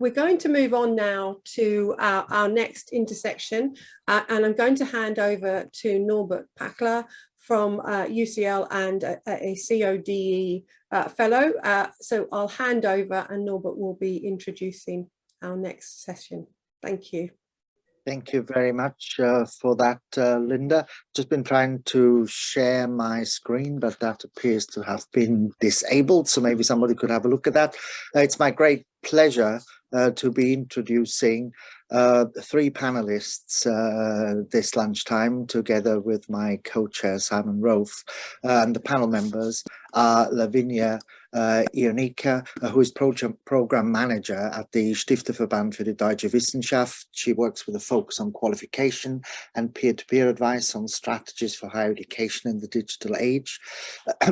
we're going to move on now to our next intersection, and I'm going to hand over to Norbert Pachler from UCL and a CODE fellow. So I'll hand over and Norbert will be introducing our next session. Thank you. Thank you very much for that, Linda. Just been trying to share my screen, but that appears to have been disabled. So maybe somebody could have a look at that. It's my great pleasure to be introducing three panelists this lunchtime, together with my co-chair Simon Roth. And the panel members are Lavinia, Ionica, who is program manager at the Stifterverband für die Deutsche Wissenschaft. She works with a focus on qualification and peer-to-peer advice on strategies for higher education in the digital age.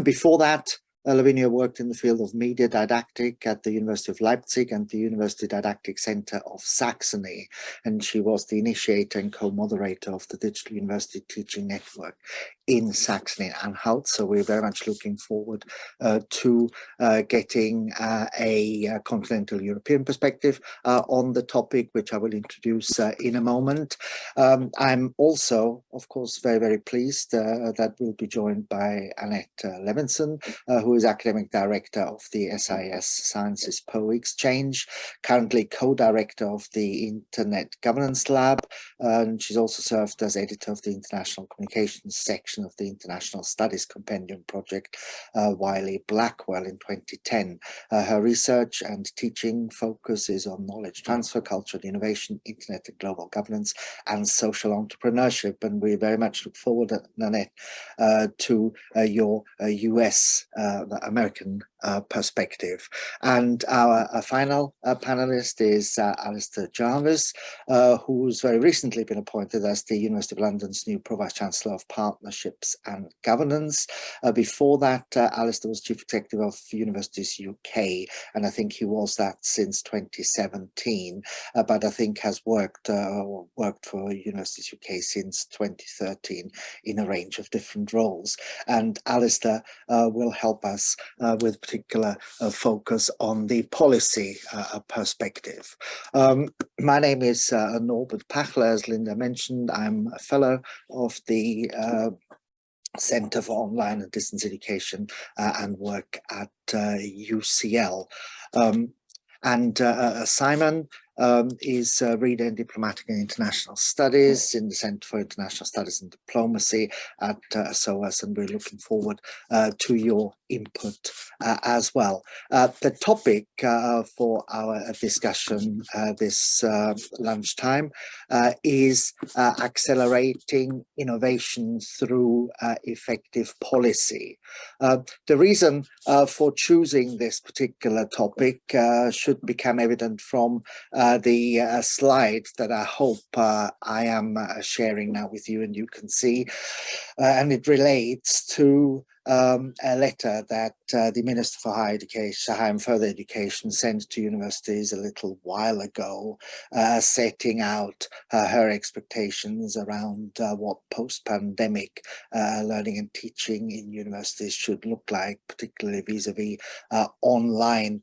Before that, Lavinia worked in the field of media didactic at the University of Leipzig and the University Didactic Center of Saxony, and she was the initiator and co-moderator of the Digital University Teaching Network in Saxony-Anhalt. So we're very much looking forward to getting a continental European perspective on the topic, which I will introduce in a moment. I'm also, of course, very, very pleased that we'll be joined by Nanette Levinson, who is academic director of the SIS Sciences PO Exchange, currently co-director of the Internet Governance Lab, and she's also served as editor of the International Communications section of the International Studies Compendium project, Wiley-Blackwell in 2010. Her research and teaching focus is on knowledge transfer, culture and innovation, internet and global governance, and social entrepreneurship. And we very much look forward, Nanette, to your US American perspective. And our final panelist is Alistair Jarvis, who's very recently been appointed as the University of London's new Pro-Vice-Chancellor of Partnerships and Governance. Before that, Alistair was Chief Executive of Universities UK, and I think he was that since 2017, but I think has worked for Universities UK since 2013 in a range of different roles. And Alistair will help us with particular focus on the policy perspective. My name is Norbert Pachler, as Linda mentioned. I'm a fellow of the Center for Online and Distance Education and work at UCL. Simon is Reader in Diplomatic and International Studies in the Center for International Studies and Diplomacy at SOAS, and we're looking forward to your input as well. The topic for our discussion this lunchtime is accelerating innovation through effective policy. The reason for choosing this particular topic should become evident from the slide that I hope I am sharing now with you, and you can see, and it relates to a letter that the Minister for Higher Education, Higher and Further Education sent to universities a little while ago, setting out her expectations around what post-pandemic learning and teaching in universities should look like, particularly vis-a-vis online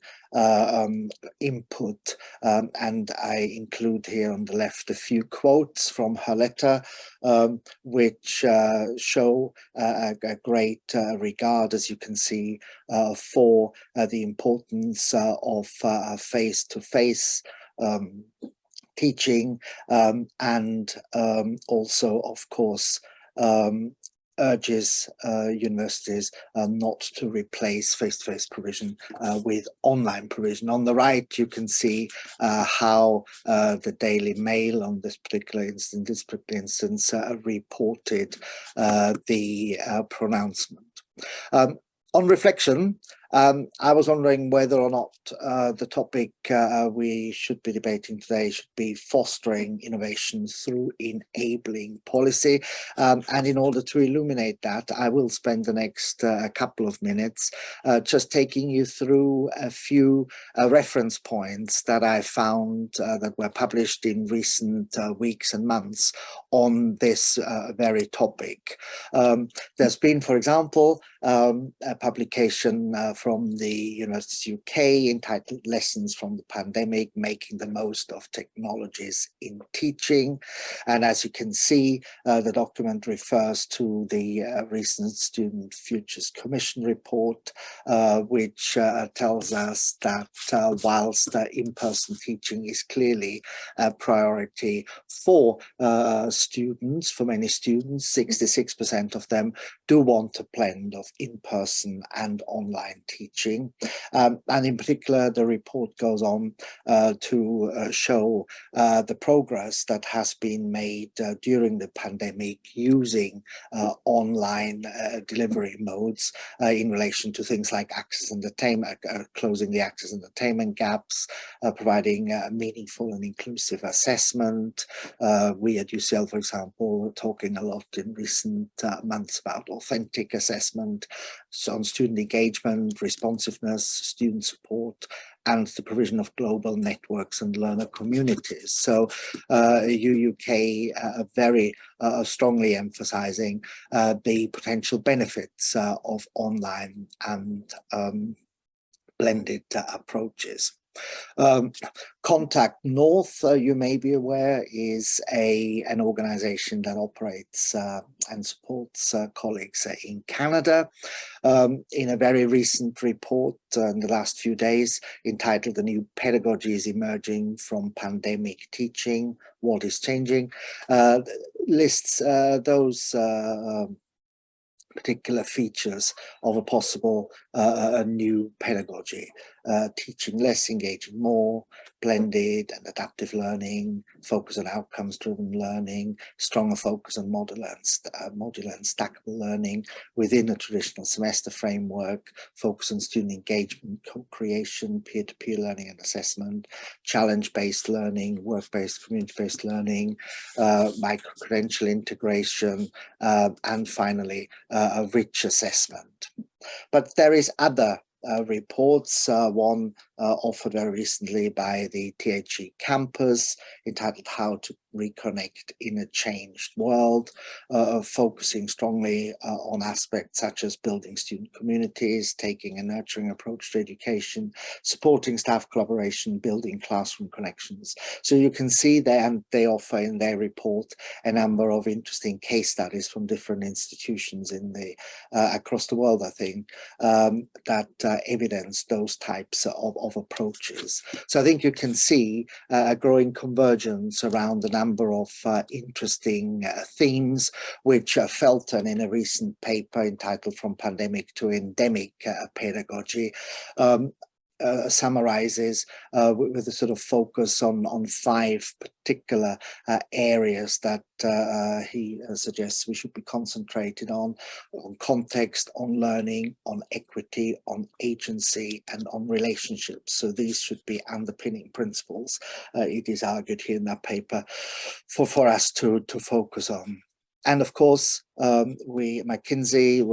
input. And I include here on the left a few quotes from her letter, which show a great regard, as you can see, for the importance of face-to-face teaching, and also, of course, urges universities not to replace face-to-face provision with online provision. On the right, you can see how the Daily Mail on this particular instance, reported the pronouncement. On reflection, I was wondering whether or not the topic we should be debating today should be fostering innovation through enabling policy. And in order to illuminate that, I will spend the next couple of minutes just taking you through a few reference points that I found that were published in recent weeks and months on this very topic. There's been, for example, a publication from the University UK entitled Lessons from the Pandemic, Making the Most of Technologies in Teaching. And as you can see, the document refers to the recent Student Futures Commission report, which tells us that whilst in-person teaching is clearly a priority for students, for many students, 66% of them do want a blend of in-person and online teaching. And in particular, the report goes on to show the progress that has been made during the pandemic using online delivery modes in relation to things like access and attainment, closing the access and attainment gaps, providing meaningful and inclusive assessment. We at UCL, for example, are talking a lot in recent months about authentic assessment, so on student engagement, responsiveness, student support, and the provision of global networks and learner communities. So UUK very strongly emphasizing the potential benefits of online and blended approaches. Contact North, you may be aware, is an organization that operates and supports colleagues in Canada. In a very recent report in the last few days entitled "The New Pedagogy is Emerging from Pandemic Teaching, What is Changing," lists those particular features of a possible new pedagogy, teaching less, engaging more, blended and adaptive learning, focus on outcomes-driven learning, stronger focus on modular and stackable learning within a traditional semester framework, focus on student engagement, co-creation, peer-to-peer learning and assessment, challenge-based learning, work-based, community-based learning, micro-credential integration, and finally, a rich assessment. But there is other reports, one offered very recently by the THE campus entitled "How to Reconnect in a Changed World," focusing strongly on aspects such as building student communities, taking a nurturing approach to education, supporting staff collaboration, building classroom connections. So you can see there, and they offer in their report a number of interesting case studies from different institutions in the across the world, I think, that evidence those types of approaches. So I think you can see a growing convergence around a number of interesting themes, which Felton in a recent paper entitled "From Pandemic to Endemic Pedagogy" summarizes with a sort of focus on 5 particular areas that he suggests we should be concentrated on context, on learning, on equity, on agency, and on relationships. So these should be underpinning principles, it is argued here in that paper, for us to focus on. And of course, McKinsey,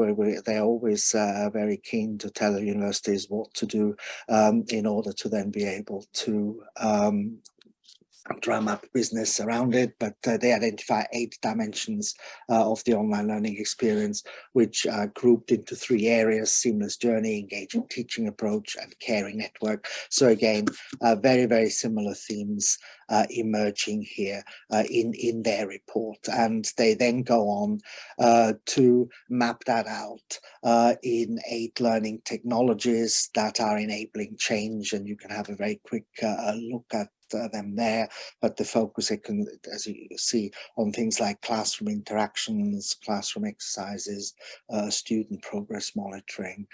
they're always very keen to tell universities what to do in order to then be able to drum up business around it, but they identify 8 dimensions of the online learning experience, which are grouped into 3 areas: seamless journey, engaging teaching approach, and caring network. So again, very, very similar themes emerging here in their report. And they then go on to map that out in 8 learning technologies that are enabling change, and you can have a very quick look at them there, but the focus, as you see, on things like classroom interactions, classroom exercises, student progress monitoring,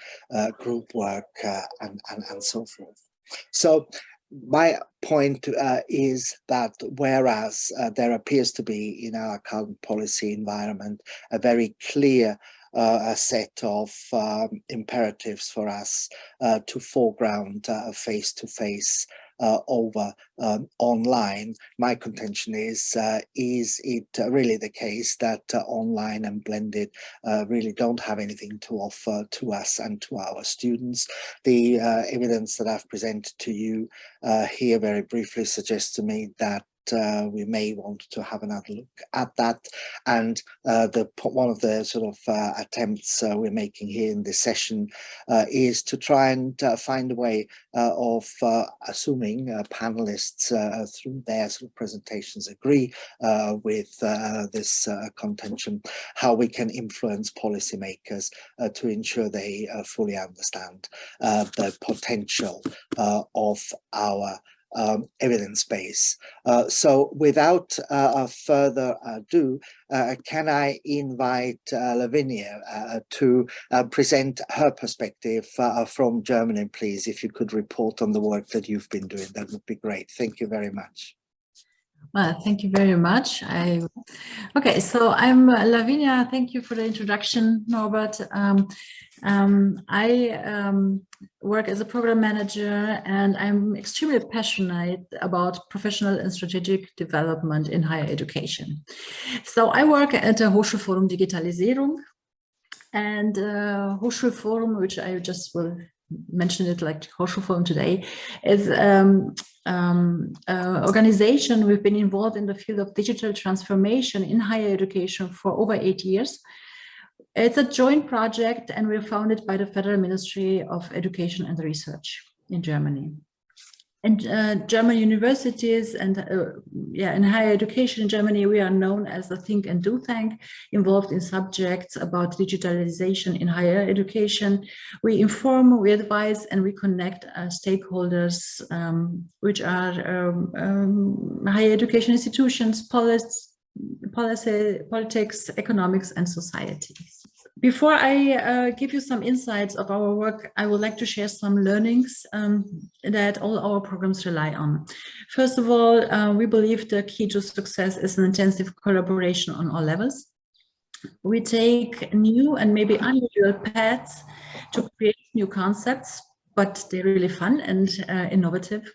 group work, and so forth. So my point is that whereas there appears to be in our current policy environment a very clear a set of imperatives for us to foreground face-to-face over online, my contention is it really the case that online and blended really don't have anything to offer to us and to our students? The evidence that I've presented to you here very briefly suggests to me that we may want to have another look at that. And one of the sort of attempts we're making here in this session is to try and find a way of assuming panelists through their sort of presentations agree with this contention, how we can influence policymakers to ensure they fully understand the potential of our evidence base. So without further ado, can I invite Lavinia to present her perspective from Germany, please? If you could report on the work that you've been doing, that would be great. Thank you very much. Well, thank you very much. Okay, so I'm Lavinia. Thank you for the introduction, Norbert. I work as a program manager, and I'm extremely passionate about professional and strategic development in higher education. So I work at the Hochschulforum Digitalisierung, and Hochschulforum, which I just will mention it like Hochschulforum today, is organization. We've been involved in the field of digital transformation in higher education for over 8 years. It's a joint project, and we're founded by the Federal Ministry of Education and Research in Germany. And German universities and in higher education in Germany, we are known as the think and do tank, involved in subjects about digitalization in higher education. We inform, we advise, and we connect stakeholders, which are higher education institutions, politics, economics, and societies. Before I give you some insights of our work, I would like to share some learnings that all our programs rely on. First of all, we believe the key to success is an intensive collaboration on all levels. We take new and maybe unusual paths to create new concepts, but they're really fun and innovative.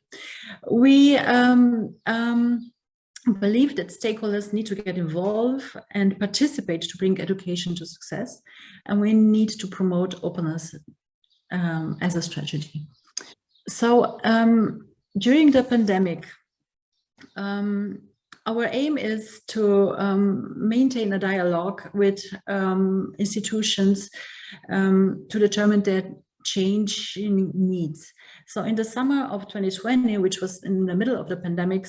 We believe that stakeholders need to get involved and participate to bring education to success, and we need to promote openness as a strategy. So during the pandemic, our aim is to maintain a dialogue with institutions to determine their changing needs. So in the summer of 2020, which was in the middle of the pandemic,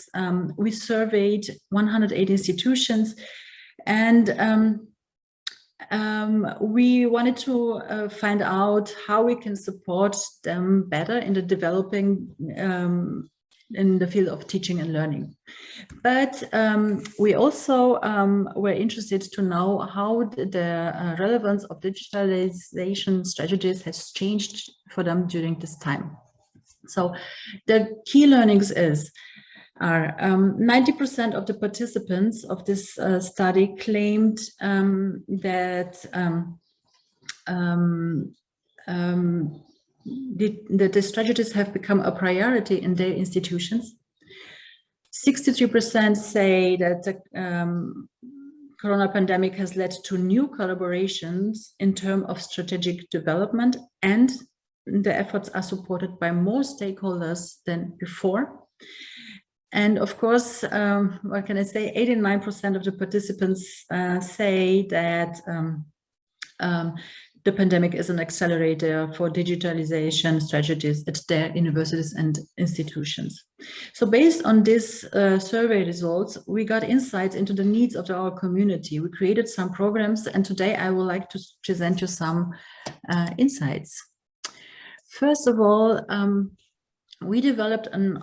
we surveyed 108 institutions, and we wanted to find out how we can support them better in the developing in the field of teaching and learning. But we also were interested to know how the relevance of digitalization strategies has changed for them during this time. So the key learnings are 90% of the participants of this study claimed that the strategies have become a priority in their institutions. 63% say that the corona pandemic has led to new collaborations in terms of strategic development, and the efforts are supported by more stakeholders than before. And of course, what can I say, 89% of the participants say that the pandemic is an accelerator for digitalization strategies at their universities and institutions. So based on these survey results, we got insights into the needs of our community. We created some programs, and today I would like to present you some insights. First of all, we developed an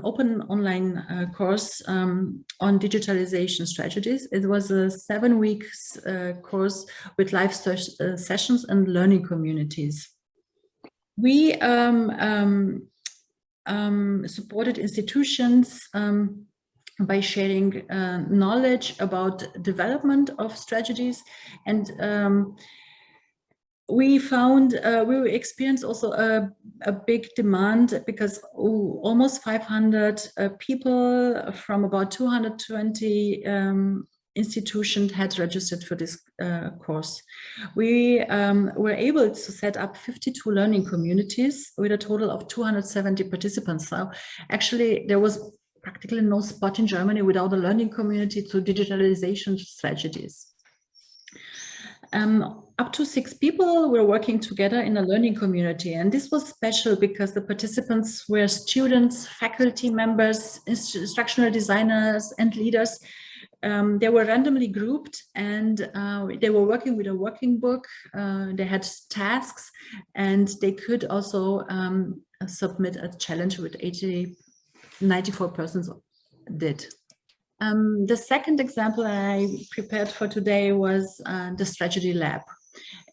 open online course on digitalization strategies. It was a 7 weeks course with live sessions and learning communities. We supported institutions by sharing knowledge about development of strategies, and we experienced also a big demand, because almost 500 people from about 220 institutions had registered for this course. We were able to set up 52 learning communities with a total of 270 participants. So actually there was practically no spot in Germany without a learning community to digitalization strategies. Up to 6 people were working together in a learning community, and this was special because the participants were students, faculty members, instructional designers, and leaders. They were randomly grouped, and they were working with a working book. They had tasks, and they could also submit a challenge, with 94% did. The second example I prepared for today was the Strategy Lab.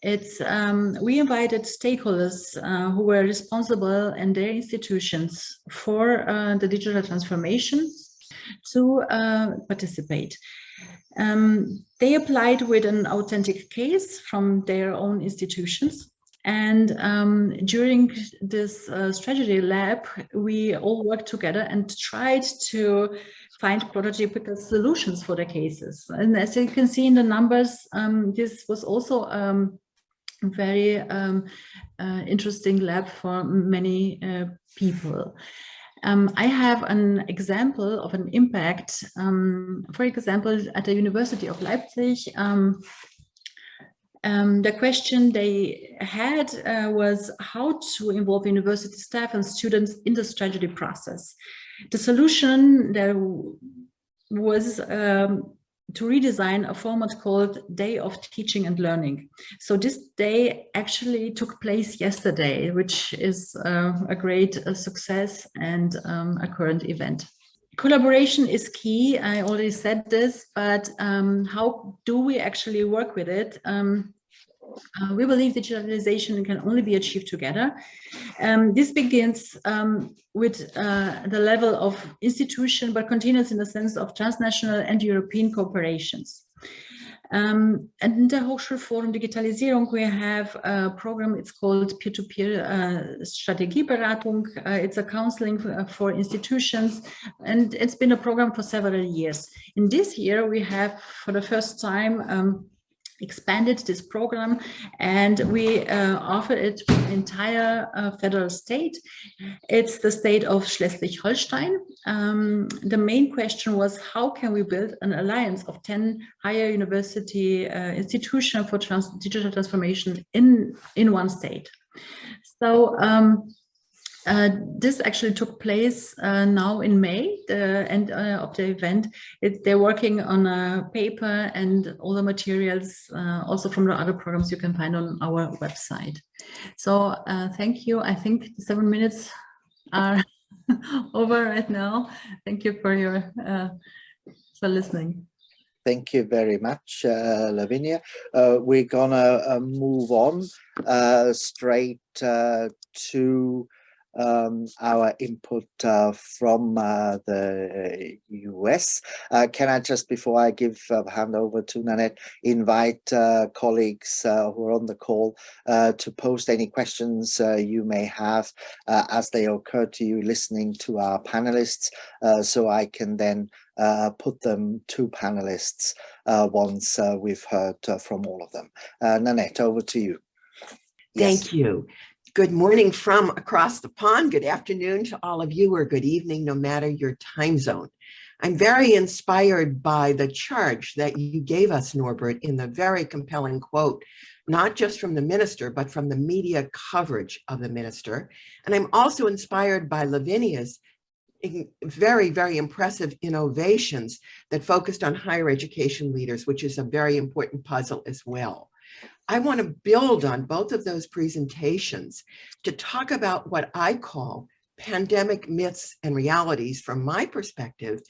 We invited stakeholders who were responsible in their institutions for the digital transformation to participate. They applied with an authentic case from their own institutions. And during this strategy lab, we all worked together and tried to find prototypical solutions for the cases. And as you can see in the numbers, this was also a very interesting lab for many people. I have an example of an impact. For example, at the University of Leipzig, the question they had was how to involve university staff and students in the strategy process. The solution there was to redesign a format called Day of Teaching and Learning. So this day actually took place yesterday, which is a great success and a current event. Collaboration is key. I already said this, but how do we actually work with it? We believe digitalization can only be achieved together. This begins with the level of institution, but continues in the sense of transnational and European cooperations. And in the Hochschulforum Digitalisierung, we have a program, it's called Peer-to-Peer Strategieberatung. It's a counseling for institutions, and it's been a program for several years. In this year, we have, for the first time, expanded this program, and we offer it for the entire federal state. It's the state of Schleswig-Holstein. The main question was, how can we build an alliance of 10 higher university institutions for digital transformation in one state? So this actually took place now in May, the end of the event. They're working on a paper and all the materials, also from the other programs you can find on our website. So thank you. I think the 7 minutes are over right now. Thank you for listening. Thank you very much, Lavinia. We're gonna move on straight to our input from the US. Can I just, before I give hand over to Nanette, invite colleagues who are on the call to post any questions you may have as they occur to you listening to our panelists, so I can then put them to panelists once we've heard from all of them. Nanette, over to you. Thank you. Good morning from across the pond. Good afternoon to all of you, or good evening, no matter your time zone. I'm very inspired by the charge that you gave us, Norbert, in the very compelling quote, not just from the minister, but from the media coverage of the minister. And I'm also inspired by Lavinia's very, very impressive innovations that focused on higher education leaders, which is a very important puzzle as well. I want to build on both of those presentations to talk about what I call pandemic myths and realities from my perspective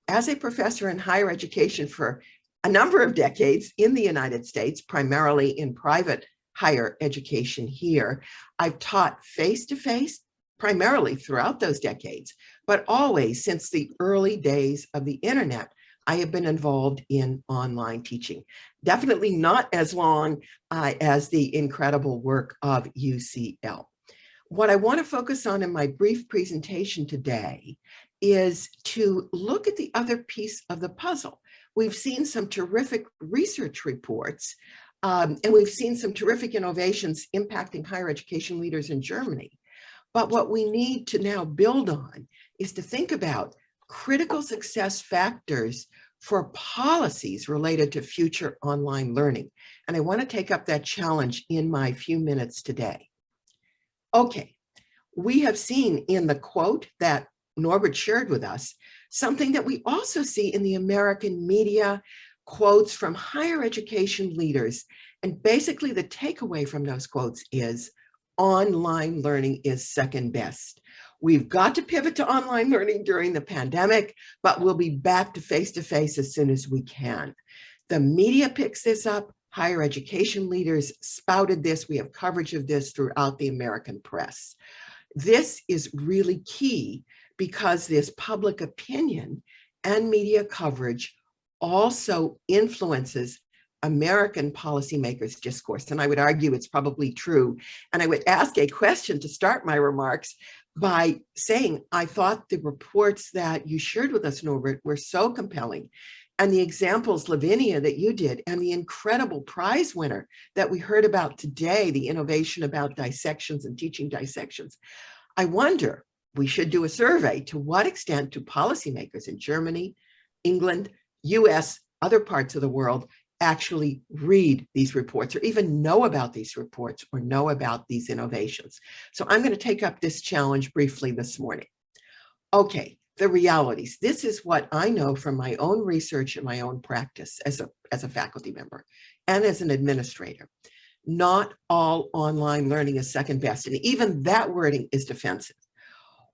as a professor in higher education for a number of decades in the United States, primarily in private higher education here. I've taught face-to-face primarily throughout those decades, but always since the early days of the internet, I have been involved in online teaching. Definitely not as long as the incredible work of UCL. What I want to focus on in my brief presentation today is to look at the other piece of the puzzle. We've seen some terrific research reports, and we've seen some terrific innovations impacting higher education leaders in Germany. But what we need to now build on is to think about critical success factors for policies related to future online learning. And I want to take up that challenge in my few minutes today. Okay, we have seen in the quote that Norbert shared with us, something that we also see in the American media, quotes from higher education leaders. And basically the takeaway from those quotes is online learning is second best. We've got to pivot to online learning during the pandemic, but we'll be back to face-to-face as soon as we can. The media picks this up. Higher education leaders spouted this. We have coverage of this throughout the American press. This is really key because this public opinion and media coverage also influences American policymakers' discourse. And I would argue it's probably true. And I would ask a question to start my remarks by saying, I thought the reports that you shared with us, Norbert, were so compelling. And the examples, Lavinia, that you did, and the incredible prize winner that we heard about today, the innovation about dissections and teaching dissections. I wonder, we should do a survey, to what extent do policymakers in Germany, England, US, other parts of the world actually read these reports or even know about these reports or know about these innovations. So I'm going to take up this challenge briefly this morning. Okay, the realities. This is what I know from my own research and my own practice as a faculty member and as an administrator. Not all online learning is second best, and even that wording is defensive.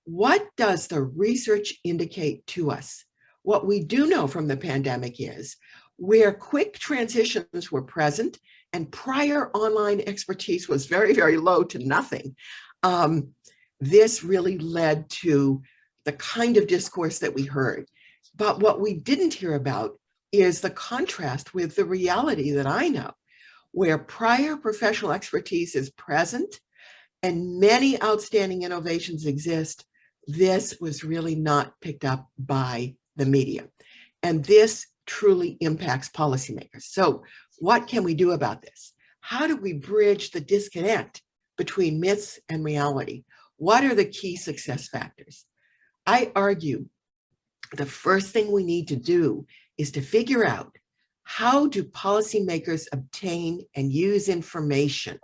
What does the research indicate to us? What we do know from the pandemic is where quick transitions were present and prior online expertise was very, very low to nothing, this really led to the kind of discourse that we heard. But what we didn't hear about is the contrast with the reality that I know, where prior professional expertise is present and many outstanding innovations exist. This was really not picked up by the media. And this truly impacts policymakers. So what can we do about this? How do we bridge the disconnect between myths and reality? What are the key success factors? I argue the first thing we need to do is to figure out, how do policymakers obtain and use information?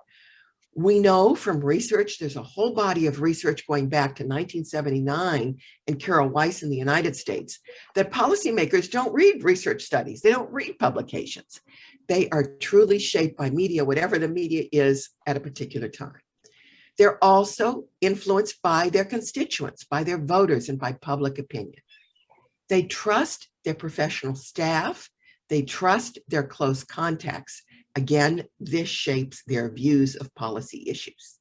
We know from research, there's a whole body of research going back to 1979 and Carol Weiss in the United States, that policymakers don't read research studies. They don't read publications. They are truly shaped by media, whatever the media is at a particular time. They're also influenced by their constituents, by their voters, and by public opinion. They trust their professional staff. They trust their close contacts. Again, this shapes their views of policy issues.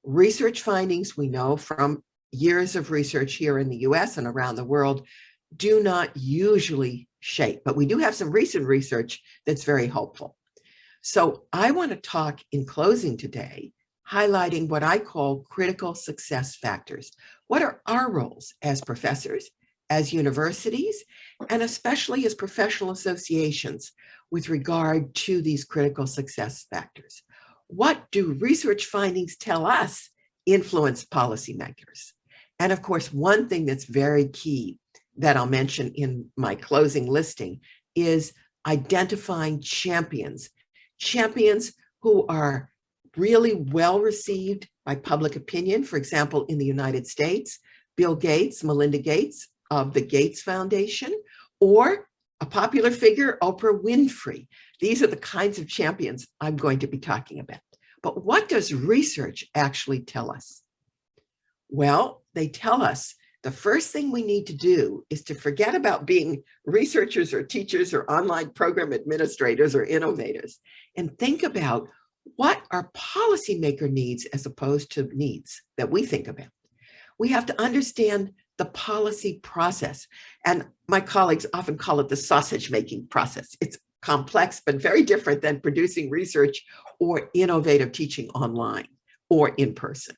Research findings, we know from years of research here in the US and around the world, do not usually shape, but we do have some recent research that's very hopeful. So I want to talk in closing today, highlighting what I call critical success factors. What are our roles as professors, as universities, and especially as professional associations with regard to these critical success factors? What do research findings tell us influence policymakers? And of course, one thing that's very key that I'll mention in my closing listing is identifying champions who are really well received by public opinion. For example, in the United States, Bill Gates, Melinda Gates of the Gates Foundation, or a popular figure, Oprah Winfrey. These are the kinds of champions I'm going to be talking about. But what does research actually tell us? Well, they tell us the first thing we need to do is to forget about being researchers or teachers or online program administrators or innovators and think about what our policymaker needs as opposed to needs that we think about. We have to understand the policy process. And my colleagues often call it the sausage making process. It's complex, but very different than producing research or innovative teaching online or in person.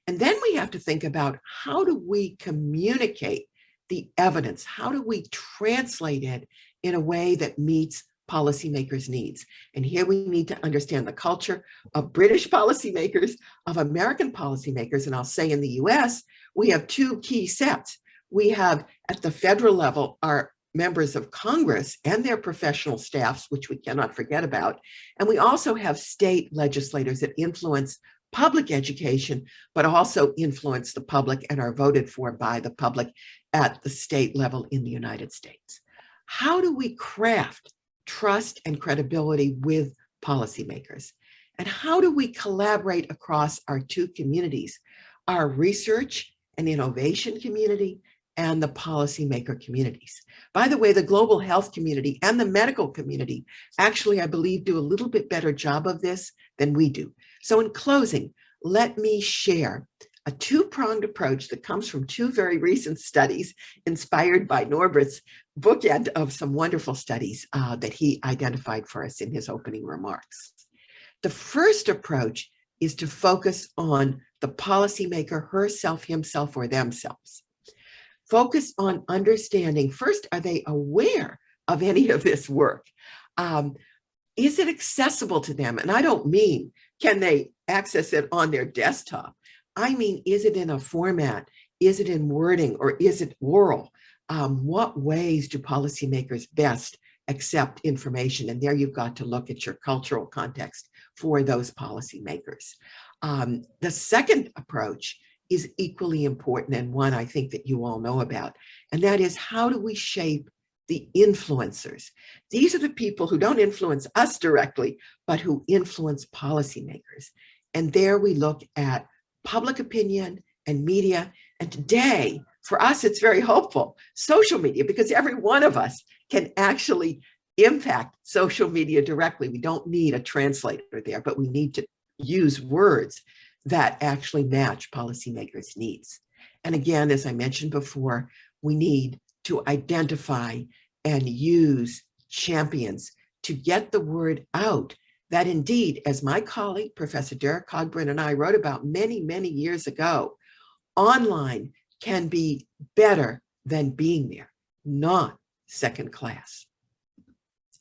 And then we have to think about, how do we communicate the evidence? How do we translate it in a way that meets policymakers' needs? And here we need to understand the culture of British policymakers, of American policymakers. And I'll say in the US, we have two key sets. We have at the federal level our members of Congress and their professional staffs, which we cannot forget about. And we also have state legislators that influence public education, but also influence the public and are voted for by the public at the state level in the United States. How do we craft trust and credibility with policymakers? And how do we collaborate across our two communities, our research and innovation community and the policymaker communities? By the way, the global health community and the medical community actually, I believe, do a little bit better job of this than we do. So in closing, let me share a two-pronged approach that comes from two very recent studies inspired by Norbert's bookend of some wonderful studies that he identified for us in his opening remarks. The first approach is to focus on the policymaker herself, himself, or themselves. Focus on understanding, first, are they aware of any of this work? Is it accessible to them? And I don't mean, can they access it on their desktop? I mean, is it in a format? Is it in wording or is it oral? What ways do policymakers best accept information? And there you've got to look at your cultural context for those policymakers. The second approach is equally important, and one I think that you all know about, and that is, how do we shape the influencers? These are the people who don't influence us directly, but who influence policymakers. And there we look at public opinion and media. And today, for us, it's very hopeful, social media, because every one of us can actually impact social media directly. We don't need a translator there, but we need to use words that actually match policymakers' needs. And again, as I mentioned before, we need to identify and use champions to get the word out that indeed, as my colleague, Professor Derek Cogburn, and I wrote about many, many years ago, online can be better than being there, not second class.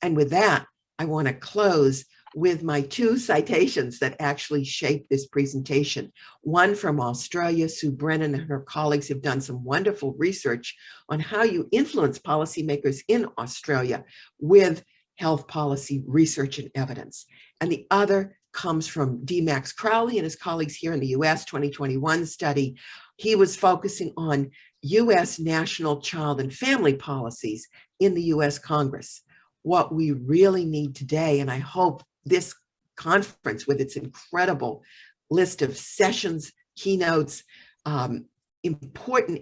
And with that, I want to close with my two citations that actually shape this presentation. One from Australia. Sue Brennan and her colleagues have done some wonderful research on how you influence policymakers in Australia with health policy research and evidence. And the other comes from D. Max Crowley and his colleagues here in the US 2021 study. He was focusing on US national child and family policies in the US Congress. What we really need today, and I hope this conference with its incredible list of sessions, keynotes, important,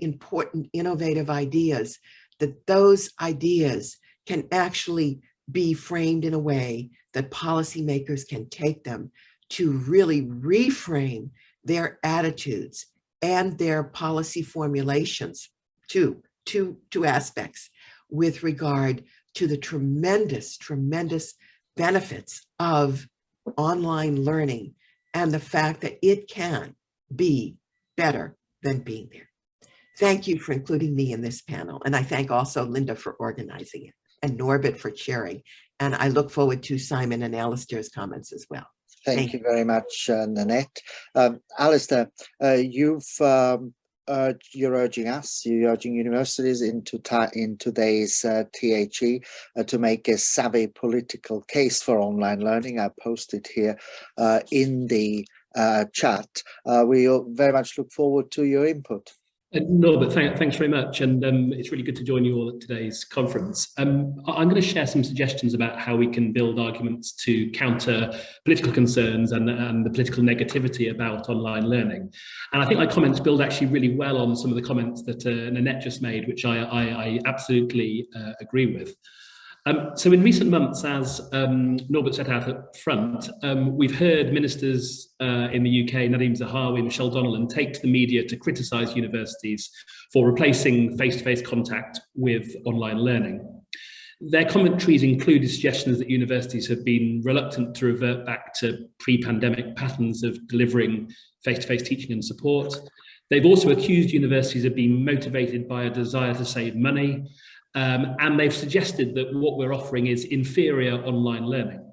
innovative ideas, that those ideas can actually be framed in a way that policymakers can take them to really reframe their attitudes and their policy formulations to two aspects with regard to the tremendous benefits of online learning and the fact that it can be better than being there. Thank you for including me in this panel. And I thank also Linda for organizing it and Norbert for chairing. And I look forward to Simon and Alistair's comments as well. Thank you very much, Nanette. Alistair, you're urging universities in today's THE to make a savvy political case for online learning. I posted here in the chat. We very much look forward to your input. Norbert, thanks very much, and it's really good to join you all at today's conference. I'm going to share some suggestions about how we can build arguments to counter political concerns and the political negativity about online learning. And I think my comments build actually really well on some of the comments that Nanette just made, which I absolutely agree with. So in recent months, as Norbert set out up front, we've heard ministers in the UK, Nadhim Zahawi, Michelle Donnellan, take to the media to criticise universities for replacing face-to-face contact with online learning. Their commentaries included suggestions that universities have been reluctant to revert back to pre-pandemic patterns of delivering face-to-face teaching and support. They've also accused universities of being motivated by a desire to save money, and they've suggested that what we're offering is inferior online learning.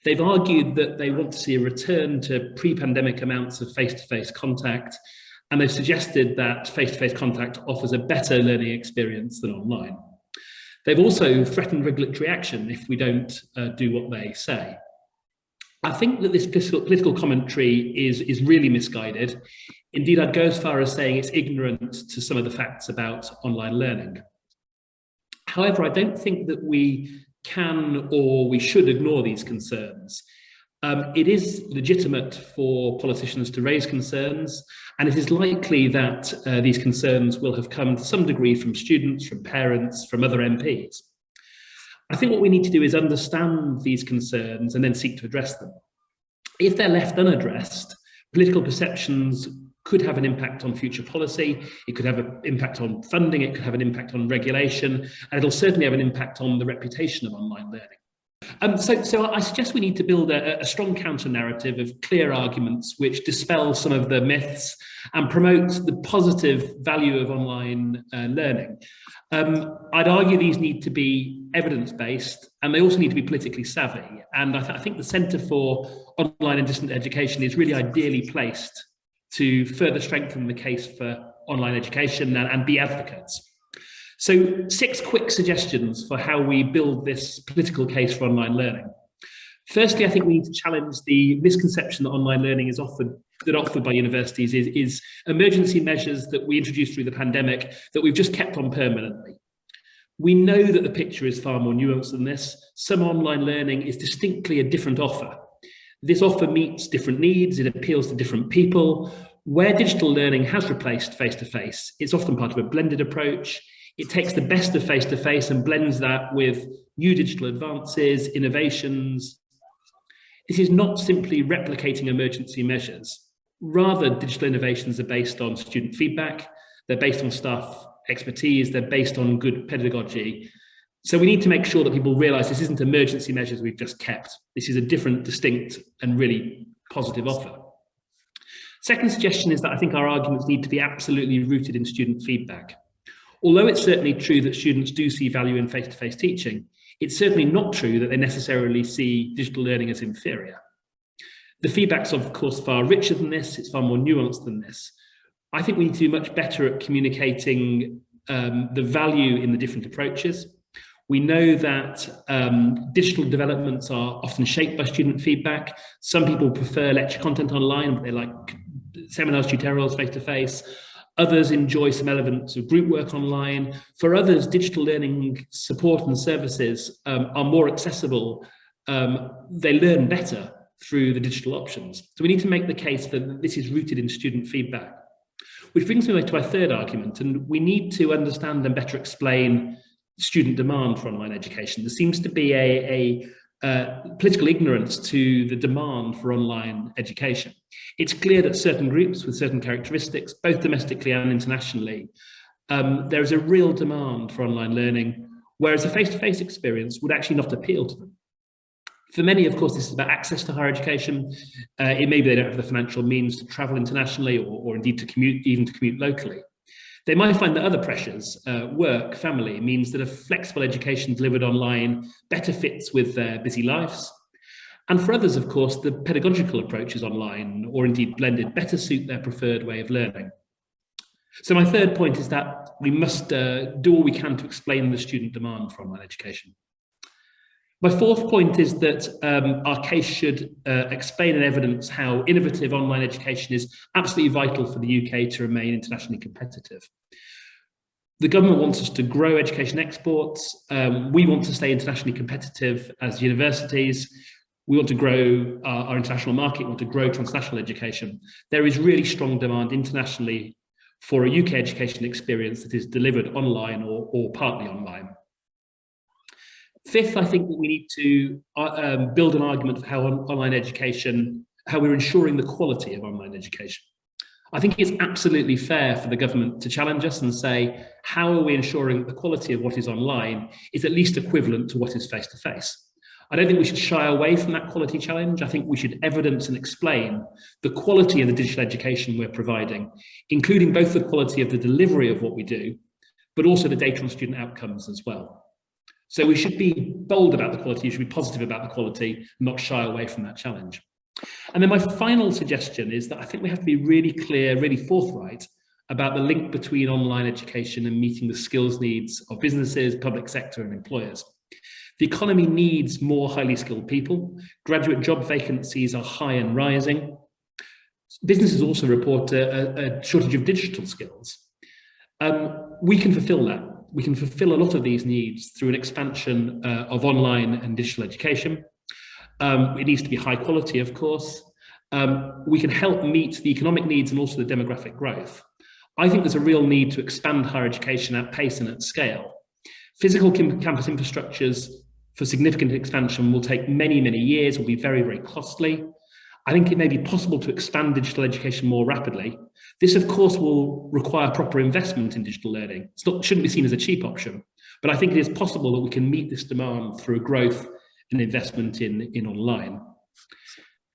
They've argued that they want to see a return to pre-pandemic amounts of face-to-face contact, and they've suggested that face-to-face contact offers a better learning experience than online. They've also threatened regulatory action if we don't do what they say. I think that this political commentary is really misguided. Indeed, I'd go as far as saying it's ignorant to some of the facts about online learning. However, I don't think that we can or we should ignore these concerns. It is legitimate for politicians to raise concerns, and it is likely that these concerns will have come to some degree from students, from parents, from other MPs. I think what we need to do is understand these concerns and then seek to address them. If they're left unaddressed, political perceptions could have an impact on future policy, it could have an impact on funding, it could have an impact on regulation, and it'll certainly have an impact on the reputation of online learning. So I suggest we need to build a strong counter-narrative of clear arguments which dispel some of the myths and promote the positive value of online learning. I'd argue these need to be evidence-based, and they also need to be politically savvy. And I think the Centre for Online and Distant Education is really ideally placed to further strengthen the case for online education and be advocates. So 6 quick suggestions for how we build this political case for online learning. Firstly, I think we need to challenge the misconception that online learning is offered by universities is emergency measures that we introduced through the pandemic that we've just kept on permanently. We know that the picture is far more nuanced than this. Some online learning is distinctly a different offer. This offer meets different needs, it appeals to different people. Where digital learning has replaced face-to-face, it's often part of a blended approach. It takes the best of face-to-face and blends that with new digital advances, innovations. This is not simply replicating emergency measures. Rather, digital innovations are based on student feedback, they're based on staff expertise, they're based on good pedagogy. So we need to make sure that people realise this isn't emergency measures we've just kept. This is a different, distinct, and really positive offer. Second suggestion is that I think our arguments need to be absolutely rooted in student feedback. Although it's certainly true that students do see value in face-to-face teaching, it's certainly not true that they necessarily see digital learning as inferior. The feedback's of course far richer than this, it's far more nuanced than this. I think we need to do much better at communicating the value in the different approaches. We know that digital developments are often shaped by student feedback. Some people prefer lecture content online, but they like seminars, tutorials face-to-face. Others enjoy some elements of group work online. For others, digital learning support and services are more accessible. They learn better through the digital options. So we need to make the case that this is rooted in student feedback. Which brings me to our third argument, and we need to understand and better explain student demand for online education. There seems to be a political ignorance to the demand for online education. It's clear that certain groups with certain characteristics, both domestically and internationally, there is a real demand for online learning, whereas a face-to-face experience would actually not appeal to them. For many, of course, this is about access to higher education. It may be they don't have the financial means to travel internationally or indeed to commute locally. They might find that other pressures, work, family, means that a flexible education delivered online better fits with their busy lives. And for others, of course, the pedagogical approaches online or indeed blended better suit their preferred way of learning. So my third point is that we must do all we can to explain the student demand for online education. My fourth point is that our case should explain and evidence how innovative online education is absolutely vital for the UK to remain internationally competitive. The government wants us to grow education exports. We want to stay internationally competitive as universities. We want to grow our international market, we want to grow transnational education. There is really strong demand internationally for a UK education experience that is delivered online or partly online. Fifth, I think that we need to build an argument for how online education, how we're ensuring the quality of online education. I think it's absolutely fair for the government to challenge us and say, how are we ensuring the quality of what is online is at least equivalent to what is face-to-face? I don't think we should shy away from that quality challenge. I think we should evidence and explain the quality of the digital education we're providing, including both the quality of the delivery of what we do, but also the data on student outcomes as well. So we should be bold about the quality, we should be positive about the quality, not shy away from that challenge. And then my final suggestion is that I think we have to be really clear, really forthright about the link between online education and meeting the skills needs of businesses, public sector and employers. The economy needs more highly skilled people. Graduate job vacancies are high and rising. Businesses also report a shortage of digital skills. We can fulfill that. We can fulfill a lot of these needs through an expansion of online and digital education. It needs to be high quality, of course. We can help meet the economic needs and also the demographic growth. I think there's a real need to expand higher education at pace and at scale. Physical campus infrastructures for significant expansion will take many, many years, will be very, very costly. I think it may be possible to expand digital education more rapidly. This, of course, will require proper investment in digital learning. It shouldn't be seen as a cheap option, but I think it is possible that we can meet this demand through growth and investment in online.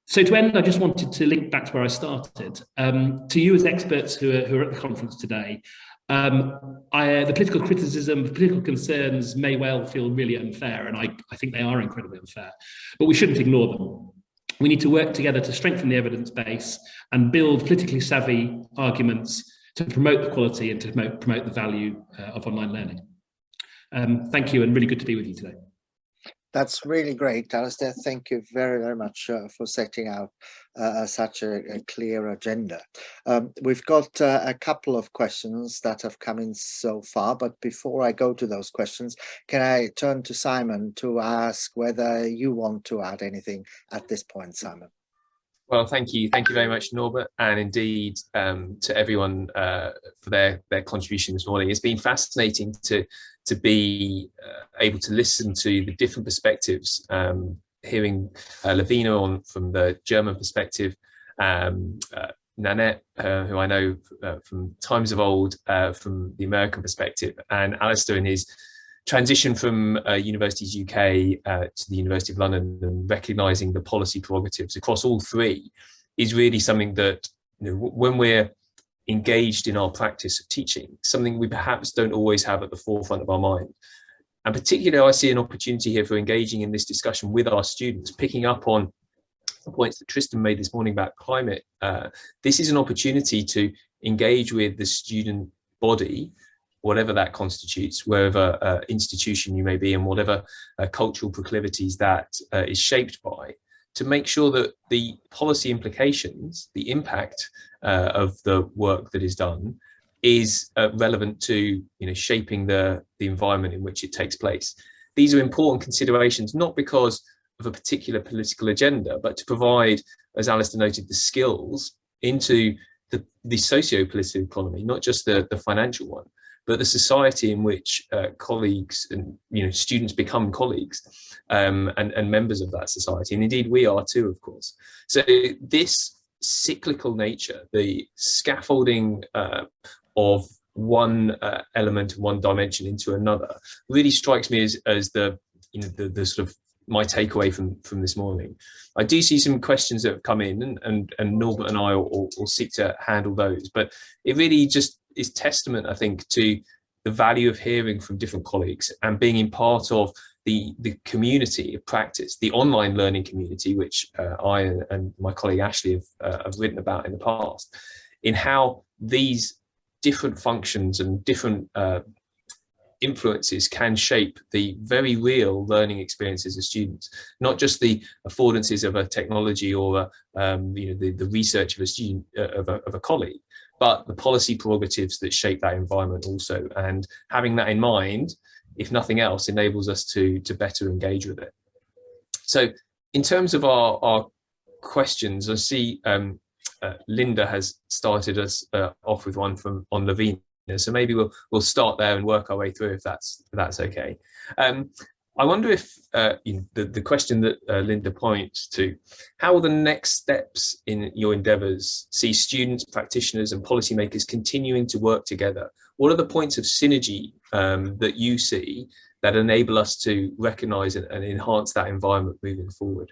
So to end, I just wanted to link back to where I started. To you as experts who are at the conference today, the political criticism, the political concerns may well feel really unfair, and I think they are incredibly unfair, but we shouldn't ignore them. We need to work together to strengthen the evidence base and build politically savvy arguments to promote the quality and to promote the value of online learning. Thank you, and really good to be with you today. That's really great, Alistair. Thank you very, very much for setting out such a clear agenda. We've got a couple of questions that have come in so far, but before I go to those questions, can I turn to Simon to ask whether you want to add anything at this point, Simon? Well, thank you. Thank you very much, Norbert, and indeed to everyone for their contribution this morning. It's been fascinating to be able to listen to the different perspectives, hearing Lavinia from the German perspective, Nanette, who I know from times of old, from the American perspective, and Alistair in his transition from Universities UK to the University of London, and recognising the policy prerogatives across all three is really something that, when we're engaged in our practice of teaching, something we perhaps don't always have at the forefront of our mind. And particularly, I see an opportunity here for engaging in this discussion with our students, picking up on the points that Tristan made this morning about climate. This is an opportunity to engage with the student body, whatever that constitutes, wherever institution you may be, and whatever cultural proclivities that is shaped by, to make sure that the policy implications, the impact of the work that is done, is relevant to shaping the environment in which it takes place. These are important considerations, not because of a particular political agenda, but to provide, as Alistair noted, the skills into the socio-political economy, not just the financial one, but the society in which colleagues and students become colleagues and members of that society. And indeed, we are too, of course. So this cyclical nature, the scaffolding of one element, one dimension into another, really strikes me as the sort of my takeaway from this morning. I do see some questions that have come in, and Norbert and I will seek to handle those, but it really just is testament, I think, to the value of hearing from different colleagues and being in part of the community of practice, the online learning community, which I and my colleague Ashley have written about in the past, in how these different functions and different influences can shape the very real learning experiences of students, not just the affordances of a technology or the research of a student, of a colleague, but the policy prerogatives that shape that environment also. And having that in mind, if nothing else, enables us to better engage with it. So in terms of our questions, I see Linda has started us off with one on Lavinia. So maybe we'll start there and work our way through, if that's okay. I wonder if the question that Linda points to, how will the next steps in your endeavours see students, practitioners and policymakers continuing to work together? What are the points of synergy that you see that enable us to recognise and enhance that environment moving forward?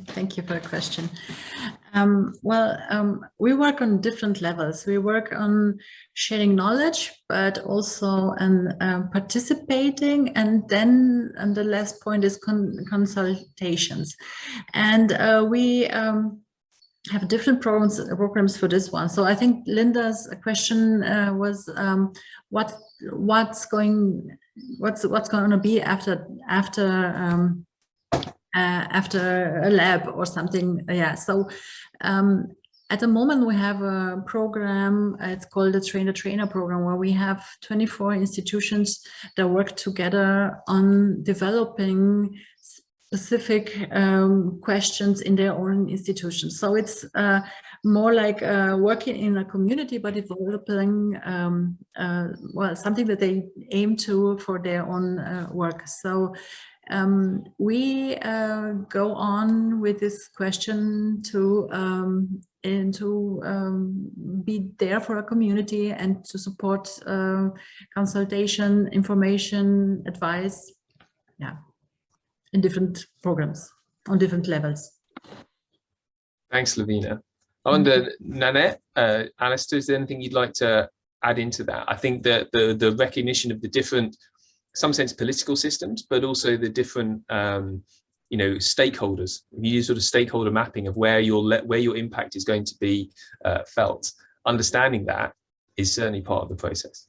Thank you for the question. We work on different levels. We work on sharing knowledge, but also on participating, and then the last point is consultations. And we have different programs for this one. So I think Linda's question was what's going to be after a lab or something. Yeah, so at the moment we have a program, it's called the Trainer program, where we have 24 institutions that work together on developing specific questions in their own institutions. So it's more like working in a community, but developing something that they aim to for their own work. So we go on with this question to be there for a community and to support consultation, information, advice, yeah, in different programs on different levels. Thanks, Lavinia. I wonder, Nanette, Alistair, is there anything you'd like to add into that? I think that the recognition of the different, some sense, political systems, but also the different, stakeholders. You use sort of stakeholder mapping of where your impact is going to be felt. Understanding that is certainly part of the process.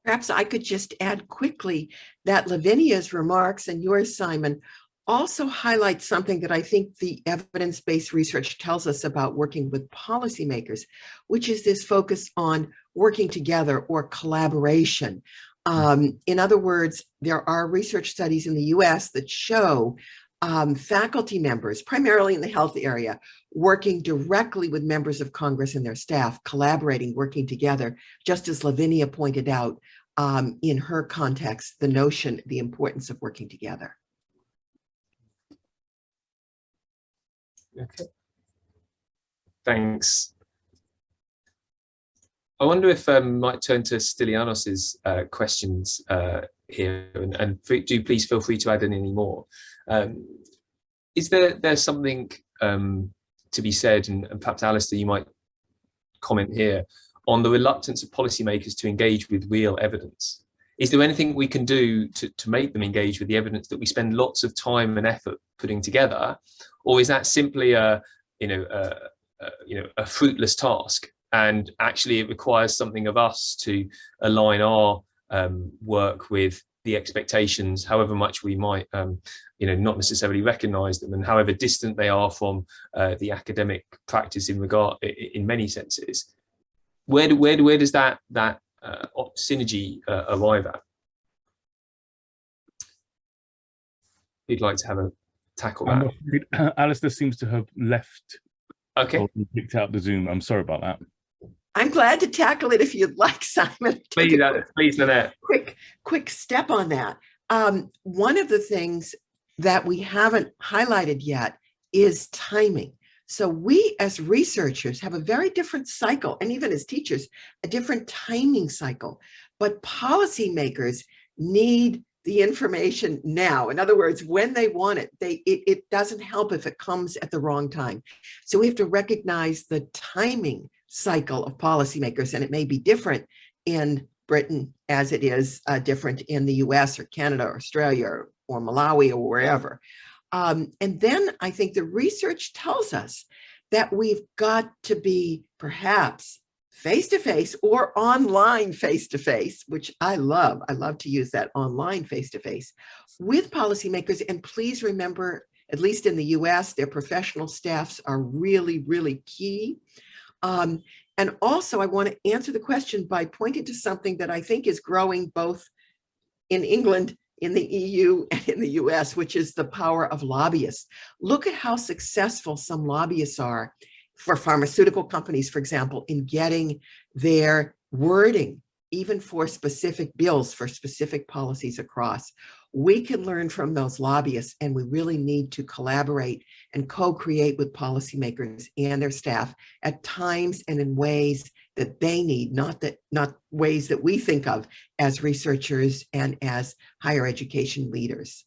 Perhaps I could just add quickly that Lavinia's remarks and yours, Simon, also highlight something that I think the evidence-based research tells us about working with policymakers, which is this focus on working together or collaboration. In other words, there are research studies in the US that show faculty members, primarily in the health area, working directly with members of Congress and their staff, collaborating, working together, just as Lavinia pointed out in her context, the notion, the importance of working together. Okay. Thanks. I wonder if I might turn to Stylianos's questions here, and do please feel free to add in any more. Is there something to be said, and perhaps Alistair, you might comment here, on the reluctance of policymakers to engage with real evidence? Is there anything we can do to make them engage with the evidence that we spend lots of time and effort putting together, or is that simply a fruitless task? And actually, it requires something of us to align our work with the expectations, however much we might, not necessarily recognise them, and however distant they are from the academic practice in many senses. Where does that synergy arrive at? Who'd like to have a tackle that? Alistair seems to have left. Okay. Or picked out the Zoom. I'm sorry about that. I'm glad to tackle it if you'd like, Simon. Please, Nanette. Quick step on that. One of the things that we haven't highlighted yet is timing. So we as researchers have a very different cycle, and even as teachers, a different timing cycle. But policymakers need the information now. In other words, when they want it, it doesn't help if it comes at the wrong time. So we have to recognize the timing cycle of policymakers, and it may be different in Britain as it is different in the US or Canada or Australia or Malawi or wherever. And then I think the research tells us that we've got to be perhaps face-to-face or online face-to-face, which I love. I love to use that online face-to-face with policymakers. And please remember, at least in the US, their professional staffs are really, really key. And also, I want to answer the question by pointing to something that I think is growing both in England, in the EU, and in the US, which is the power of lobbyists. Look at how successful some lobbyists are for pharmaceutical companies, for example, in getting their wording, even for specific bills, for specific policies across. We can learn from those lobbyists, and we really need to collaborate and co-create with policymakers and their staff at times and in ways that they need, not ways that we think of as researchers and as higher education leaders.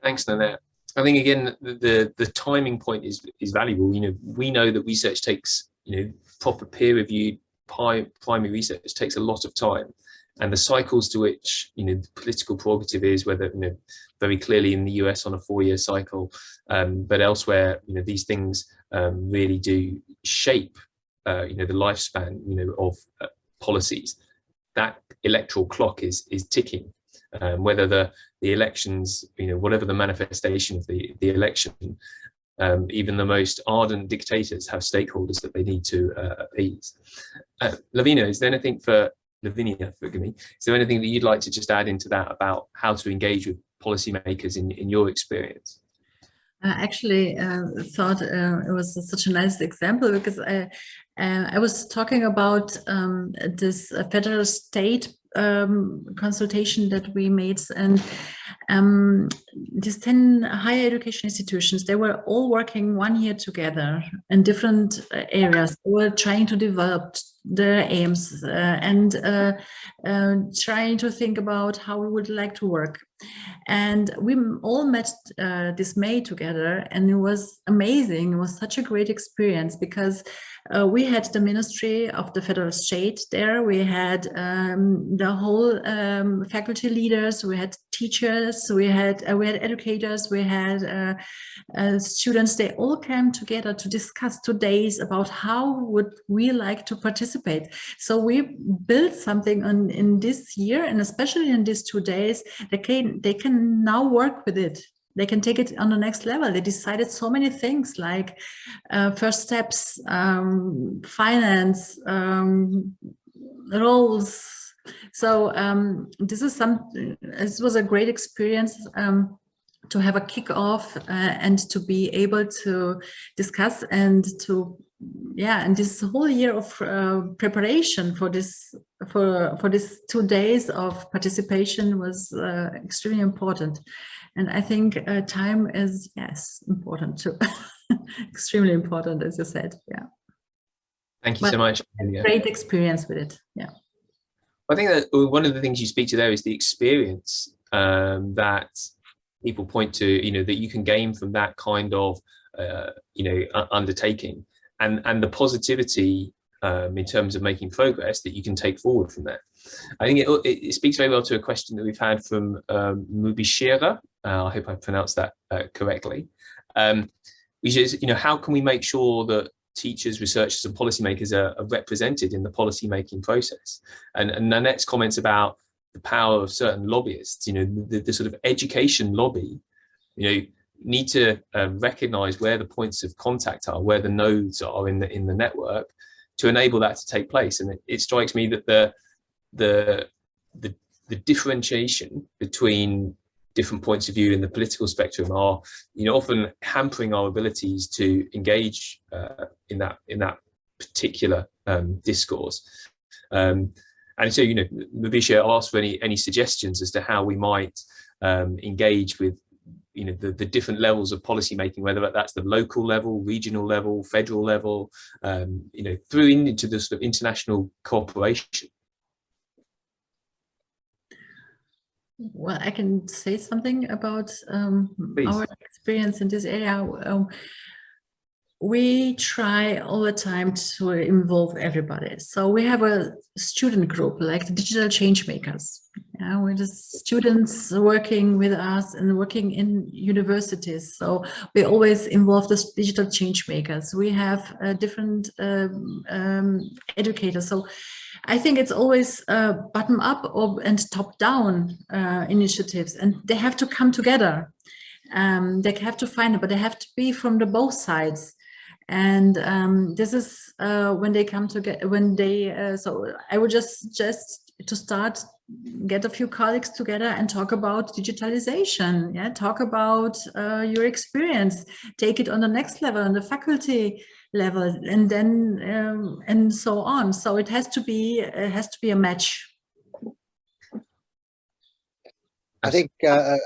Thanks, Nanette. think again the timing point is valuable. We know that research takes, proper peer-reviewed primary research takes a lot of time, and the cycles to which the political prerogative is, whether very clearly in the US on a 4-year cycle, but elsewhere, these things really do shape the lifespan of policies. That electoral clock is ticking. Whether the elections, whatever the manifestation of the election, even the most ardent dictators have stakeholders that they need to appease. Lavinia, is there anything Lavinia, forgive me, is there anything that you'd like to just add into that about how to engage with policymakers in your experience? I actually thought it was such a nice example, because I was talking about this federal state consultation that we made, and these 10 higher education institutions, they were all working 1 year together in different areas. They were trying to develop their aims and trying to think about how we would like to work. And we all met this May together, and it was amazing. It was such a great experience, because we had the Ministry of the Federal State there. We had the whole faculty leaders. We had teachers. We had educators. We had students. They all came together to discuss 2 days about how would we like to participate. So we built something in this year, and especially in these 2 days, they can now work with it. They can take it on the next level. They decided so many things, like first steps, finance, roles. So this was a great experience to have a kickoff and to be able to discuss and to, and this whole year of preparation for this 2 days of participation was extremely important. And I think time is, important too. Extremely important, as you said. Yeah. Thank you so much. Great experience with it. Yeah. I think that one of the things you speak to there is the experience that people point to, that you can gain from that kind of, undertaking, and the positivity in terms of making progress that you can take forward from that. I think it speaks very well to a question that we've had from Mubishira. I hope I pronounced that correctly. Which is, how can we make sure that teachers, researchers, and policymakers are represented in the policy-making process? And Nanette's comments about the power of certain lobbyists, the sort of education lobby, need to recognise where the points of contact are, where the nodes are in the network, to enable that to take place. And it strikes me that the differentiation between different points of view in the political spectrum are, often hampering our abilities to engage in that particular discourse. And so, Mavisha asked for any suggestions as to how we might engage with, the different levels of policy making, whether that's the local level, regional level, federal level, through into the sort of international cooperation. Well, I can say something about our experience in this area. We try all the time to involve everybody. So we have a student group, like the Digital Changemakers. With the students working with us and working in universities. So we always involve the digital change makers. We have different educators. So I think it's always bottom up and top down initiatives, and they have to come together. They have to find it, but they have to be from the both sides. And this is when they come together, so I would just to start, get a few colleagues together and talk about digitalization, talk about your experience, take it on the next level, on the faculty level, and then and so on. So it has to be a match. I think,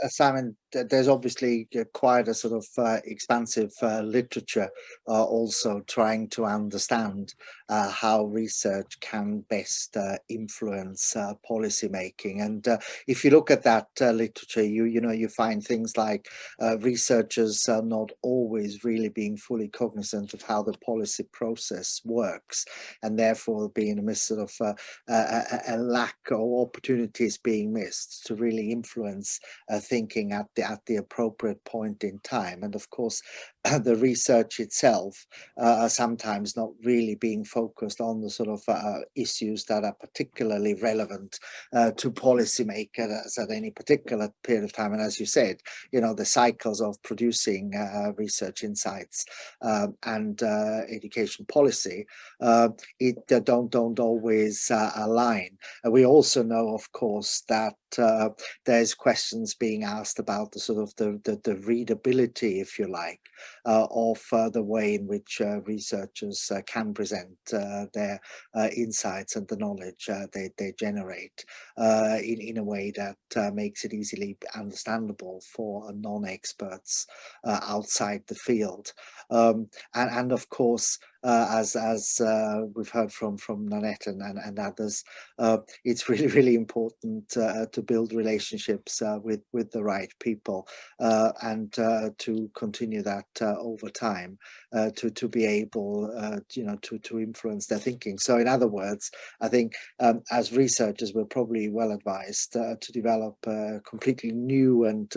Simon, there's obviously quite a sort of expansive literature also trying to understand how research can best influence policy making. And if you look at that literature, you find things like researchers are not always really being fully cognizant of how the policy process works, and therefore being a sort of a lack of opportunities being missed to really influence thinking at the appropriate point in time. And of course, the research itself are sometimes not really being focused on the sort of issues that are particularly relevant to policymakers at any particular period of time. And as you said, the cycles of producing research insights and education policy, don't always align. We also know, of course, that there's questions being asked about the sort of the readability, if you like, of the way in which researchers can present their insights and the knowledge they generate in a way that makes it easily understandable for non-experts outside the field. And of course, as we've heard from Nanette and others, it's really important to build relationships with the right people and to continue that over time to be able to influence their thinking. So in other words, I think as researchers we're probably well advised to develop a completely new and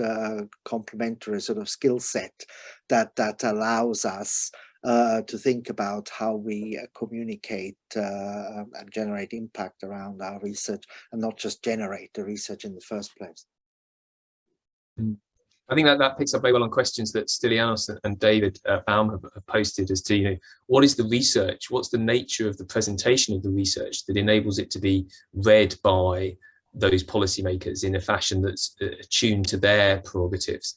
complementary sort of skill set that allows us to think about how we communicate and generate impact around our research, and not just generate the research in the first place. I think that picks up very well on questions that Stylianos and David Baum have posted as to, what is the research? What's the nature of the presentation of the research that enables it to be read by those policymakers in a fashion that's attuned to their prerogatives?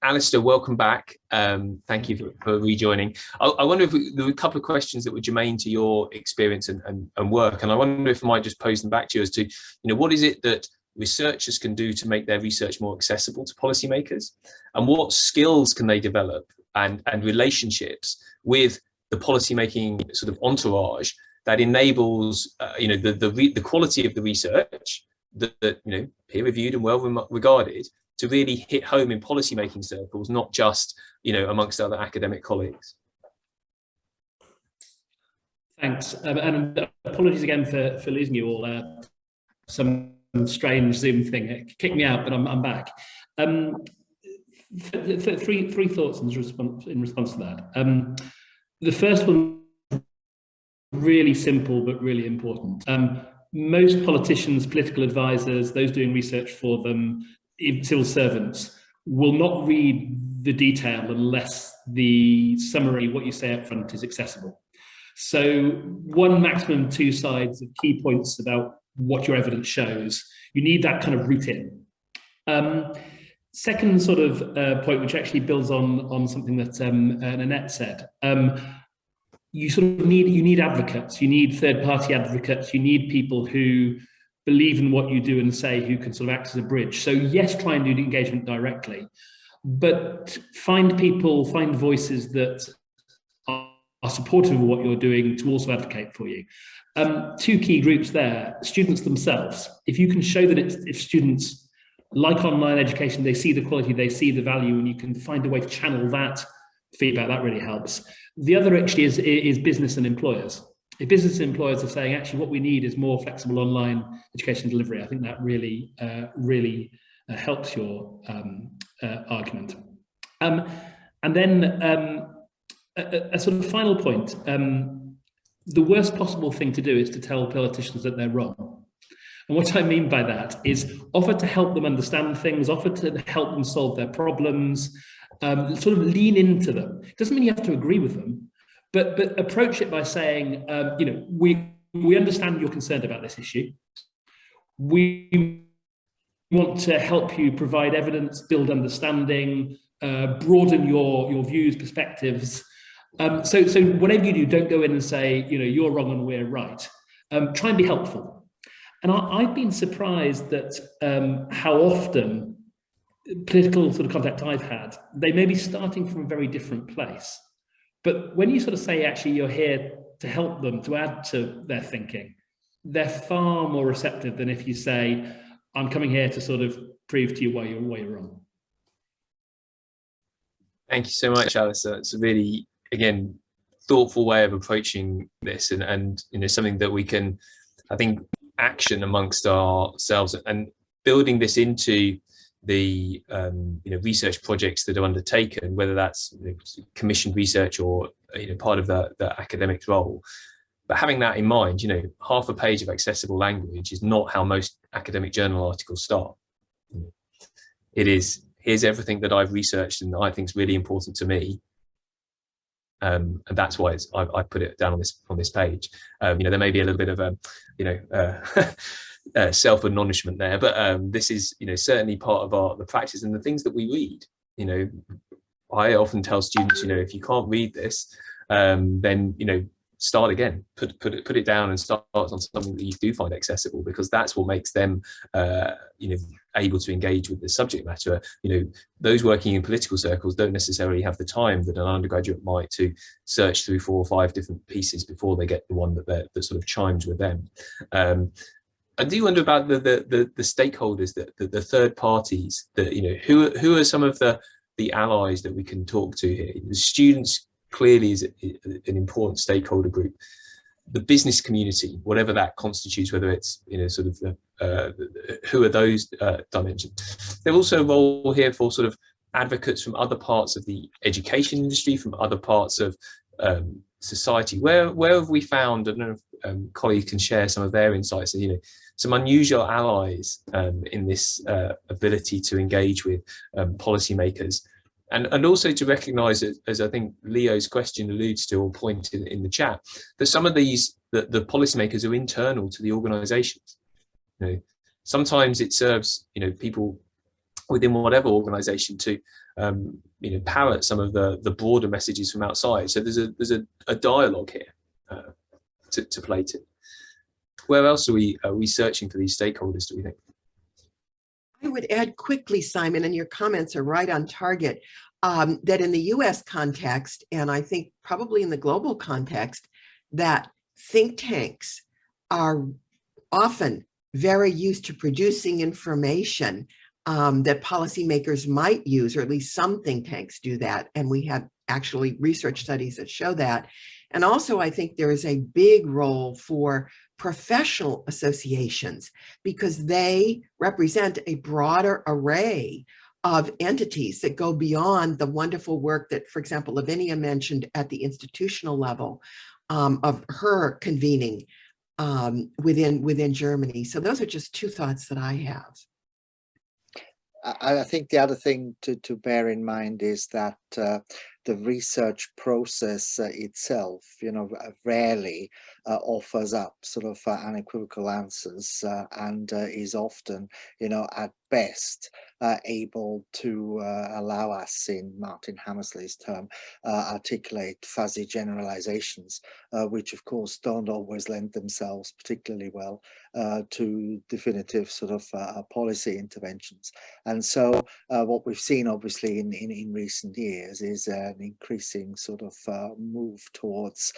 Alistair, welcome back. Thank you for rejoining. I wonder if there were a couple of questions that were germane to your experience and work, and I wonder if I might just pose them back to you as to, what is it that researchers can do to make their research more accessible to policymakers, and what skills can they develop and relationships with the policymaking sort of entourage that enables the quality of the research that peer-reviewed and well regarded to really hit home in policymaking circles, not just amongst other academic colleagues. Thanks, and apologies again for losing you all. Some strange Zoom thing it kicked me out, but I'm back. Three thoughts in response to that. The first one, really simple but really important. Most politicians, political advisors, those doing research for them, civil servants, will not read the detail unless the summary, what you say up front, is accessible. So one, maximum 2 sides of key points about what your evidence shows. You need that kind of root in. Second sort of point, which actually builds on something that Nanette said. You need advocates, you need third-party advocates, you need people who believe in what you do and say, who can sort of act as a bridge. So yes, try and do the engagement directly, but find voices that are supportive of what you're doing to also advocate for you. 2 key groups there: students themselves. If you can show that if students like online education, they see the quality, they see the value, and you can find a way to channel that feedback, that really helps. The other actually is business and employers. If business and employers are saying, actually, what we need is more flexible online education delivery, I think that really helps your argument. And then a sort of final point. The worst possible thing to do is to tell politicians that they're wrong. And what I mean by that is offer to help them understand things, offer to help them solve their problems, sort of lean into them. It doesn't mean you have to agree with them, but approach it by saying, we understand you're concerned about this issue. We want to help you provide evidence, build understanding, broaden your views, perspectives. So whatever you do, don't go in and say, you're wrong and we're right. Try and be helpful. And I've been surprised that how often political sort of contact I've had, they may be starting from a very different place. But when you sort of say, actually, you're here to help them, to add to their thinking, they're far more receptive than if you say, I'm coming here to sort of prove to you why you're wrong. Thank you so much, Alistair. It's a really, again, thoughtful way of approaching this, and you know, something that we can, I think, action amongst ourselves, and building this into the you know, research projects that are undertaken, whether that's, you know, commissioned research or, you know, part of the academic role. But having that in mind, you know, half a page of accessible language is not how most academic journal articles start. It is, here's everything that I've researched and I think is really important to me. And that's why I put it down on this page. You know, there may be a little bit of a, you know, self-admonishment there, but this is, you know, certainly part of the practice and the things that we read. You know, I often tell students, you know, if you can't read this, then, you know, start again, put it down and start on something that you do find accessible, because that's what makes them, you know, able to engage with the subject matter. You know, those working in political circles don't necessarily have the time that an undergraduate might to search through 4 or 5 different pieces before they get the one that sort of chimes with them. I do wonder about the stakeholders, the third parties, that, you know, who are some of the allies that we can talk to here. The students clearly is an important stakeholder group. The business community, whatever that constitutes, whether it's, you know, sort of who are those dimensions. There's also a role here for sort of advocates from other parts of the education industry, from other parts of society. Where have we found, I don't know if colleagues can share some of their insights, you know, some unusual allies in this ability to engage with policymakers. And also to recognise, as I think Leo's question alludes to, or point in the chat, that some of these, the policymakers are internal to the organisations. You know, sometimes it serves, you know, people within whatever organisation to, you know, parrot some of the broader messages from outside. So there's a dialogue here to play to. Where else are we searching for these stakeholders, do we think? I would add quickly, Simon, and your comments are right on target, that in the US context, and I think probably in the global context, that think tanks are often very used to producing information that policymakers might use, or at least some think tanks do that. And we have actually research studies that show that. And also, I think there is a big role for professional associations, because they represent a broader array of entities that go beyond the wonderful work that, for example, Lavinia mentioned at the institutional level of her convening within Germany. So those are just 2 thoughts that I have. I think the other thing to bear in mind is that the research process itself, you know, rarely offers up sort of unequivocal answers, and is often, you know, at best able to allow us, in Martin Hammersley's term, articulate fuzzy generalizations, which of course don't always lend themselves particularly well to definitive sort of policy interventions. And so what we've seen obviously in recent years is an increasing sort of move towards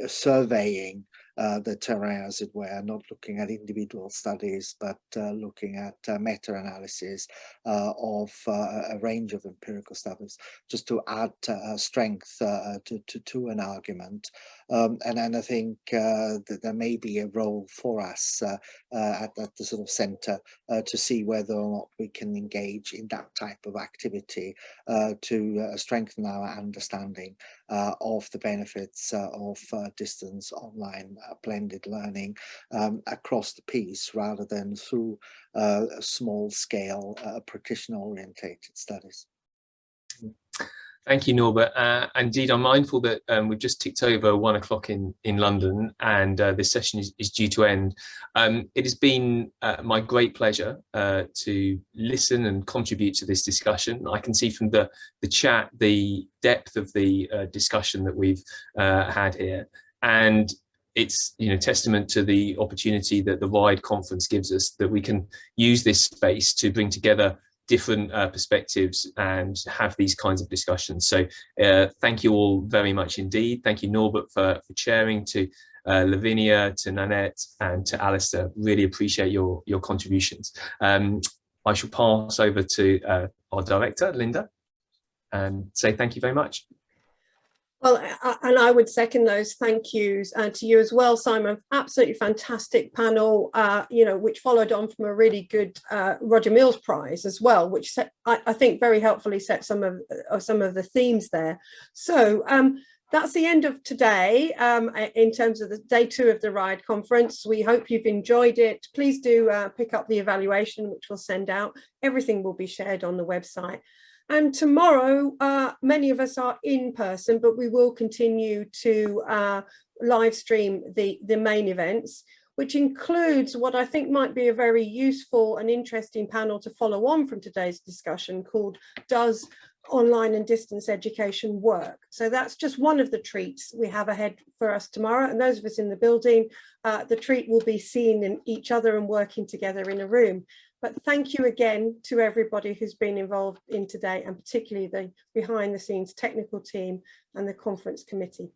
surveying the terrain, as it were, not looking at individual studies, but looking at meta-analysis of a range of empirical studies, just to add strength to an argument. And then I think that there may be a role for us at the sort of centre to see whether or not we can engage in that type of activity to strengthen our understanding of the benefits of distance online blended learning across the piece, rather than through small scale practitioner orientated studies. Thank you, Norbert. Indeed, I'm mindful that we've just ticked over 1 o'clock in London, and this session is due to end. It has been my great pleasure to listen and contribute to this discussion. I can see from the chat the depth of the discussion that we've had here. And it's testament to the opportunity that the RIDE conference gives us, that we can use this space to bring together different perspectives and have these kinds of discussions. So thank you all very much indeed. Thank you, Norbert, for chairing, to Lavinia, to Nanette, and to Alistair. Really appreciate your contributions. I shall pass over to our director, Linda, and say thank you very much. Well, and I would second those thank yous, and to you as well, Simon. Absolutely fantastic panel, which followed on from a really good Roger Mills Prize as well, which I think very helpfully set some of the themes there. So that's the end of today in terms of the day 2 of the RIDE conference. We hope you've enjoyed it. Please do pick up the evaluation, which we'll send out. Everything will be shared on the website. And tomorrow, many of us are in person, but we will continue to live stream the main events, which includes what I think might be a very useful and interesting panel to follow on from today's discussion, called Does Online and Distance Education Work? So that's just one of the treats we have ahead for us tomorrow. And those of us in the building, the treat will be seeing in each other and working together in a room. But thank you again to everybody who's been involved in today, and particularly the behind the scenes technical team and the conference committee.